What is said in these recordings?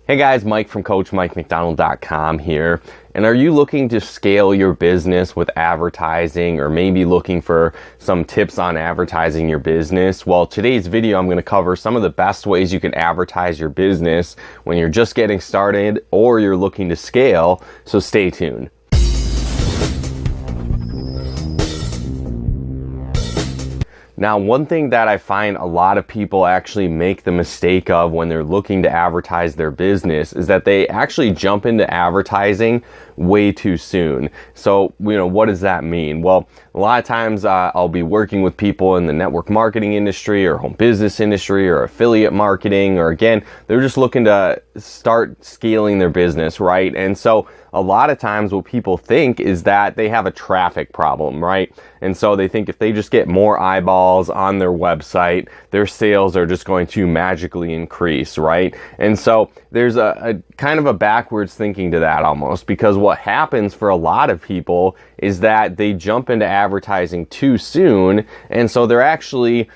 Hey guys, Mike from CoachMikeMcDonald.com here. And are you looking to scale your business with advertising, or maybe looking for some tips on advertising your business? Well, today's video, I'm going to cover some of the best ways you can advertise your business when you're just getting started or you're looking to scale. So stay tuned. Now, one thing that I find a lot of people actually make the mistake of when they're looking to advertise their business is that they actually jump into advertising way too soon. So, what does that mean? Well, a lot of times I'll be working with people in the network marketing industry or home business industry or affiliate marketing, or again, they're just looking to start scaling their business, right? And so a lot of times what people think is that they have a traffic problem, right? And so they think if they just get more eyeballs on their website, their sales are just going to magically increase, right? And so there's a kind of a backwards thinking to that almost, because what happens for a lot of people is that they jump into advertising too soon, and so they're actually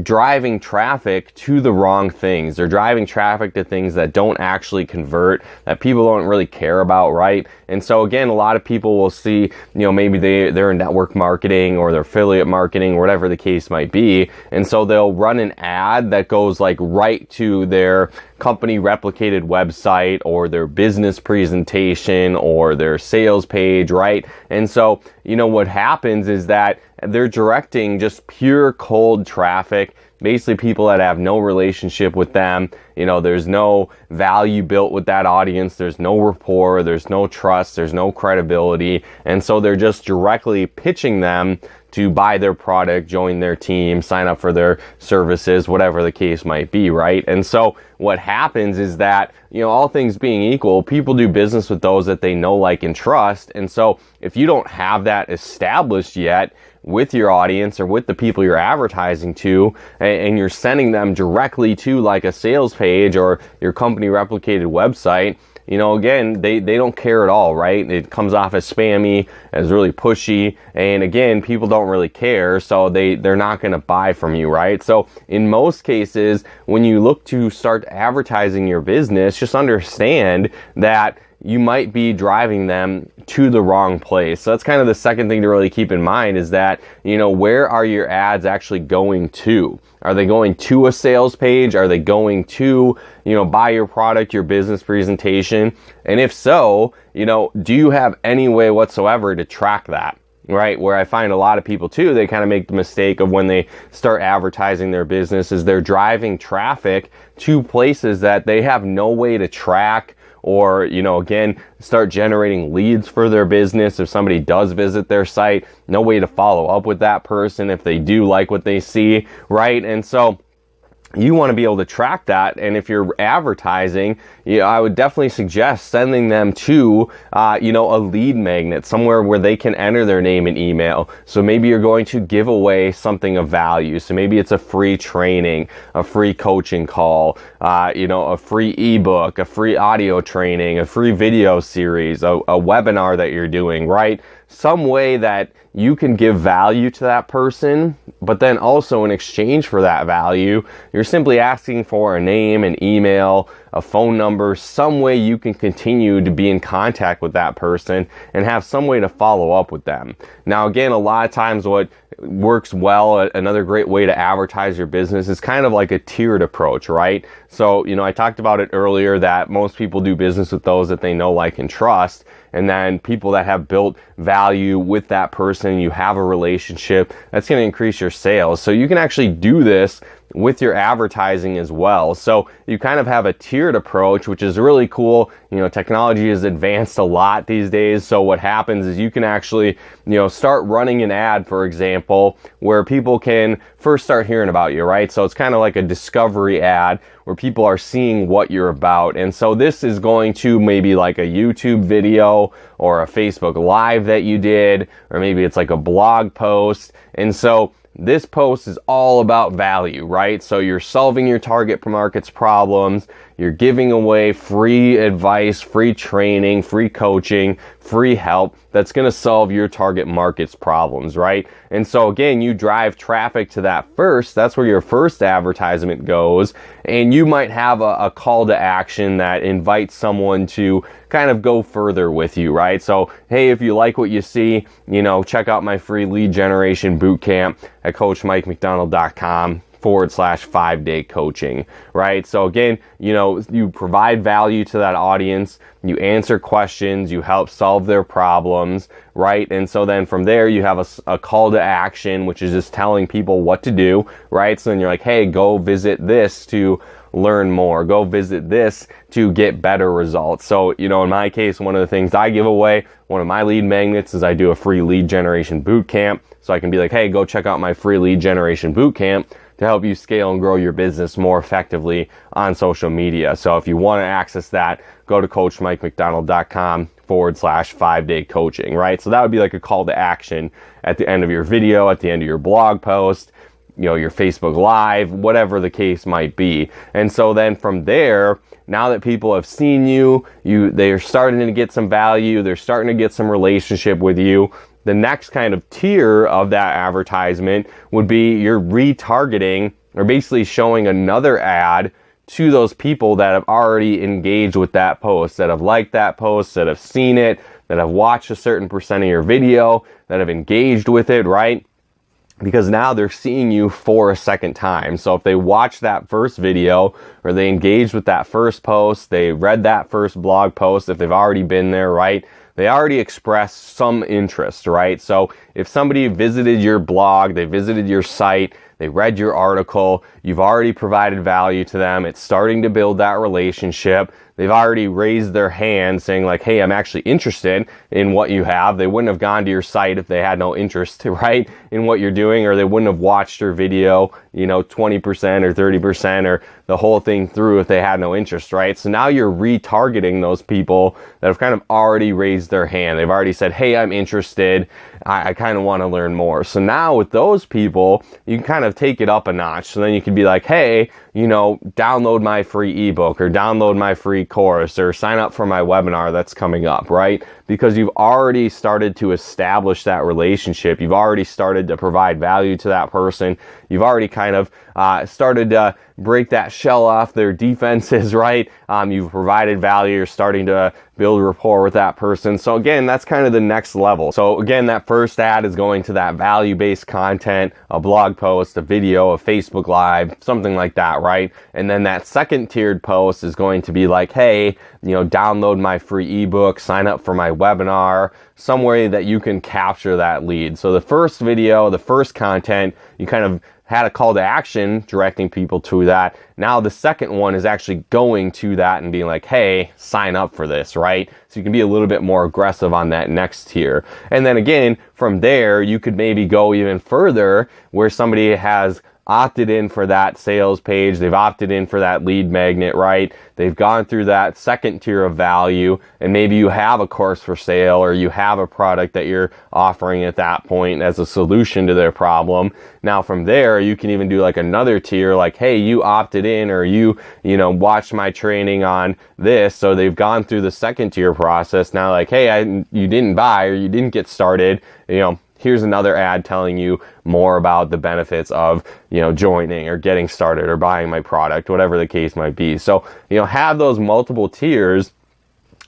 driving traffic to the wrong things. They're driving traffic to things that don't actually convert, that people don't really care about, right? And so again, a lot of people will see, maybe they're in network marketing or they're affiliate marketing, or whatever the case might be. And so they'll run an ad that goes like right to their company replicated website or their business presentation or their sales page, right? And so, what happens is that they're directing just pure cold traffic, basically people that have no relationship with them. There's no value built with that audience. There's no rapport. There's no trust. There's no credibility. And so they're just directly pitching them to buy their product, join their team, sign up for their services, whatever the case might be, right? And so what happens is that, all things being equal, people do business with those that they know, like, and trust. And so if you don't have that established yet with your audience or with the people you're advertising to, and you're sending them directly to like a sales page or your company replicated website, again, they don't care at all, right? It comes off as spammy, as really pushy, and again, people don't really care, so they're not going to buy from you, right? So in most cases, when you look to start advertising your business, just understand that you might be driving them to the wrong place. So that's kind of the second thing to really keep in mind, is that, where are your ads actually going to? Are they going to a sales page? Are they going to, buy your product, your business presentation? And if so, do you have any way whatsoever to track that? Right? Where I find a lot of people too, they kind of make the mistake of when they start advertising their business is they're driving traffic to places that they have no way to track, or, again, start generating leads for their business. If somebody does visit their site, no way to follow up with that person if they do like what they see, right? And so you want to be able to track that. And if you're advertising, I would definitely suggest sending them to, a lead magnet, somewhere where they can enter their name and email. So maybe you're going to give away something of value. So maybe it's a free training, a free coaching call, a free ebook, a free audio training, a free video series, a webinar that you're doing, right? Some way that you can give value to that person, but then also in exchange for that value, you're simply asking for a name, an email, a phone number, some way you can continue to be in contact with that person and have some way to follow up with them. Now, again, a lot of times what works well, another great way to advertise your business is kind of like a tiered approach, right? So, I talked about it earlier that most people do business with those that they know, like, and trust. And then people that have built value with that person, you have a relationship, that's going to increase your sales. So you can actually do this with your advertising as well. So you kind of have a tiered approach, which is really cool. Technology has advanced a lot these days. So what happens is you can actually, start running an ad, for example, where people can first start hearing about you, right? So it's kind of like a discovery ad where people are seeing what you're about. And so this is going to maybe like a YouTube video or a Facebook Live that you did, or maybe it's like a blog post. And so this post is all about value, right? So you're solving your target market's problems. you're giving away free advice, free training, free coaching, free help that's going to solve your target market's problems, right? And so again, you drive traffic to that first. That's where your first advertisement goes. And you might have a call to action that invites someone to kind of go further with you, right? So, hey, if you like what you see, check out my free lead generation bootcamp at coachmikemcdonald.com/5-day coaching, right? So again, you provide value to that audience, you answer questions, you help solve their problems, right? And so then from there, you have a call to action, which is just telling people what to do, right? So then you're like, hey, go visit this to learn more, go visit this to get better results. So, in my case, one of the things I give away, one of my lead magnets, is I do a free lead generation bootcamp. So I can be like, hey, go check out my free lead generation bootcamp to help you scale and grow your business more effectively on social media. So if you want to access that, go to coachmikemcdonald.com/5-day coaching, right? So that would be like a call to action at the end of your video, at the end of your blog post, your Facebook Live, whatever the case might be. And so then from there, now that people have seen they're starting to get some value, they're starting to get some relationship with you. The next kind of tier of that advertisement would be you're retargeting, or basically showing another ad to those people that have already engaged with that post, that have liked that post, that have seen it, that have watched a certain percent of your video, that have engaged with it, right? Because now they're seeing you for a second time. So if they watch that first video, or they engaged with that first post, they read that first blog post, if they've already been there, right? They already expressed some interest, right? So if somebody visited your blog, they visited your site, they read your article, you've already provided value to them, it's starting to build that relationship. They've already raised their hand saying like, hey, I'm actually interested in what you have. They wouldn't have gone to your site if they had no interest, right, in what you're doing, or they wouldn't have watched your video, 20% or 30% or the whole thing through if they had no interest, right? So now you're retargeting those people that have kind of already raised their hand. They've already said, hey, I'm interested. I kind of want to learn more. So now with those people, you can kind of take it up a notch. So then you can be like, hey, download my free ebook, or download my free course, or sign up for my webinar that's coming up, right? Because you've already started to establish that relationship. You've already started to provide value to that person. You've already kind of started to break that shell off their defenses, right? You've provided value. You're starting to build rapport with that person. So again, that's kind of the next level. So again, that first ad is going to that value-based content, a blog post, a video, a Facebook Live, something like that, right? And then that second tiered post is going to be like, hey, download my free ebook, sign up for my webinar, some way that you can capture that lead. So the first video, the first content, you kind of had a call to action directing people to that. Now the second one is actually going to that and being like, hey, sign up for this, right? So you can be a little bit more aggressive on that next tier. And then again, from there, you could maybe go even further where somebody has opted in for that sales page, they've opted in for that lead magnet, right? They've gone through that second tier of value, and maybe you have a course for sale, or you have a product that you're offering at that point as a solution to their problem. Now from there, you can even do like another tier, like, hey, you opted in, or you watched my training on this. So they've gone through the second tier process. Now like, hey, you didn't buy, or you didn't get started, here's another ad telling you more about the benefits of, joining or getting started or buying my product, whatever the case might be. So, have those multiple tiers,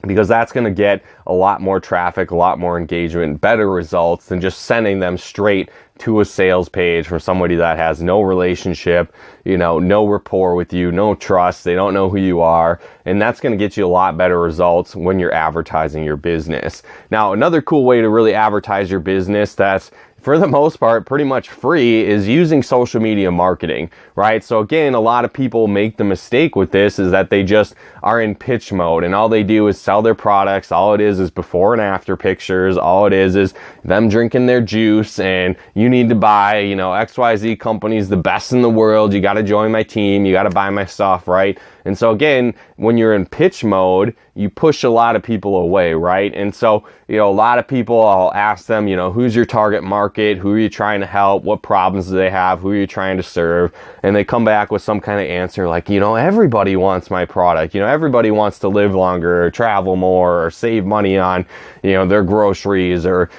because that's going to get a lot more traffic, a lot more engagement, better results than just sending them straight to a sales page from somebody that has no relationship, no rapport with you, no trust. They don't know who you are. And that's going to get you a lot better results when you're advertising your business. Now, another cool way to really advertise your business that's for the most part pretty much free is using social media marketing, right? So again, a lot of people make the mistake with this is that they just are in pitch mode, and all they do is sell their products. All it is before and after pictures. All it is them drinking their juice, and you need to buy, XYZ company's the best in the world. You got to join my team. You got to buy my stuff, right? And so again, when you're in pitch mode, you push a lot of people away, right? And so, a lot of people, I'll ask them, who's your target market? Who are you trying to help? What problems do they have? Who are you trying to serve? And they come back with some kind of answer like, everybody wants my product. Everybody wants to live longer or travel more or save money on, their groceries or,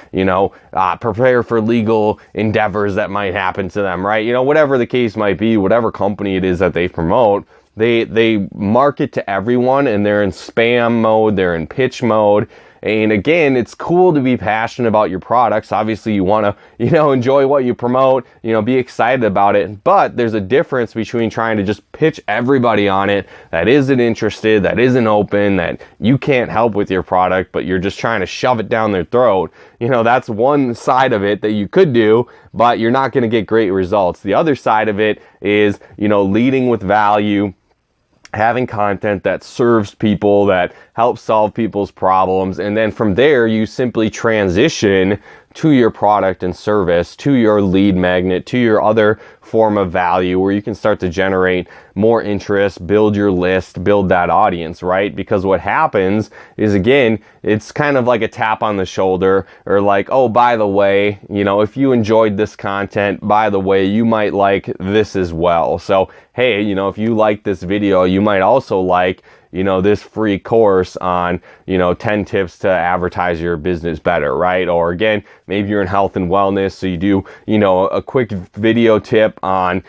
prepare for legal endeavors that might happen to them, right? Whatever the case might be, whatever company it is that they promote, they market to everyone, and they're in spam mode, they're in pitch mode. And again, it's cool to be passionate about your products. Obviously, you want to, enjoy what you promote, be excited about it. But there's a difference between trying to just pitch everybody on it that isn't interested, that isn't open, that you can't help with your product, but you're just trying to shove it down their throat. That's one side of it that you could do, but you're not going to get great results. The other side of it is, leading with value, having content that serves people, that helps solve people's problems. And then from there, you simply transition to your product and service, to your lead magnet, to your other form of value where you can start to generate more interest, build your list, build that audience, right? Because what happens is, again, it's kind of like a tap on the shoulder, or like, oh, by the way, if you enjoyed this content, by the way, you might like this as well. So, hey, if you like this video, you might also like, this free course on, 10 tips to advertise your business better, right? Or again, maybe you're in health and wellness, so you do, a quick video tip on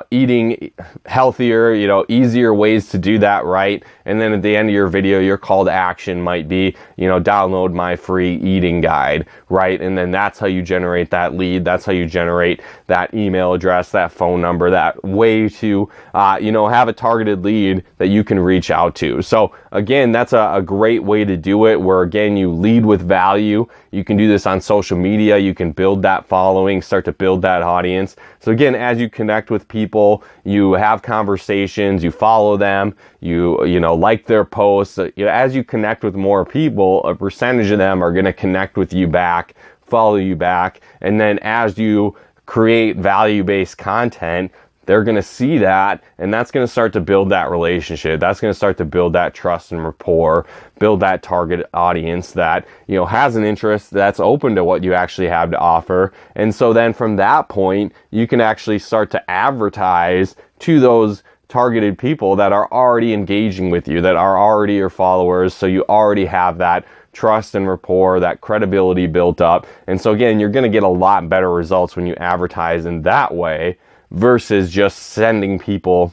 eating healthier, easier ways to do that, right? And then at the end of your video, your call to action might be, download my free eating guide, right? And then that's how you generate that lead. That's how you generate that email address, that phone number, that way to, have a targeted lead that you can reach out to. So again, that's a great way to do it, where again, you lead with value. You can do this on social media. You can build that following, start to build that audience. So again, as you connect with people, you have conversations, you follow them, you like their posts. As you connect with more people, a percentage of them are going to connect with you back, follow you back. And then as you create value-based content, they're going to see that, and that's going to start to build that relationship. That's going to start to build that trust and rapport, build that target audience that, has an interest, that's open to what you actually have to offer. And so then from that point, you can actually start to advertise to those targeted people that are already engaging with you, that are already your followers. So you already have that trust and rapport, that credibility built up. And so again, you're going to get a lot better results when you advertise in that way, versus just sending people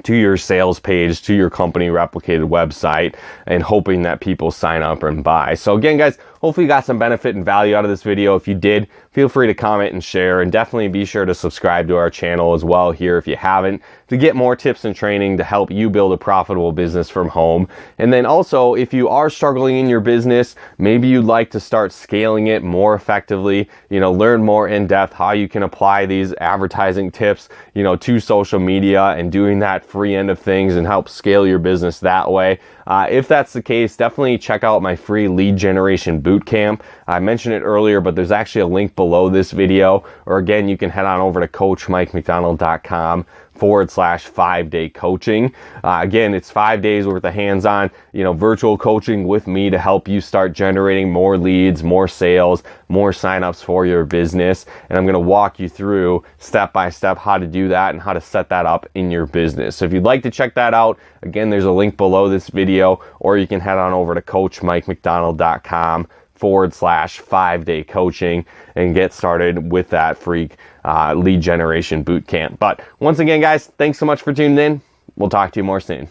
to your sales page, to your company replicated website, and hoping that people sign up and buy. So again, guys, hopefully you got some benefit and value out of this video. If you did, feel free to comment and share, and definitely be sure to subscribe to our channel as well here if you haven't, to get more tips and training to help you build a profitable business from home. And then also, if you are struggling in your business, maybe you'd like to start scaling it more effectively, learn more in depth how you can apply these advertising tips, to social media and doing that free end of things and help scale your business that way. If that's the case, definitely check out my free lead generation bootcamp. I mentioned it earlier, but there's actually a link below this video, or again, you can head on over to coachmikemcdonald.com/5-day coaching. Again, it's 5 days worth of hands-on, virtual coaching with me to help you start generating more leads, more sales, more signups for your business. And I'm going to walk you through step by step how to do that and how to set that up in your business. So if you'd like to check that out, again, there's a link below this video, or you can head on over to coachmikemcdonald.com/5-day coaching and get started with that free lead generation bootcamp. But once again, guys, thanks so much for tuning in. We'll talk to you more soon.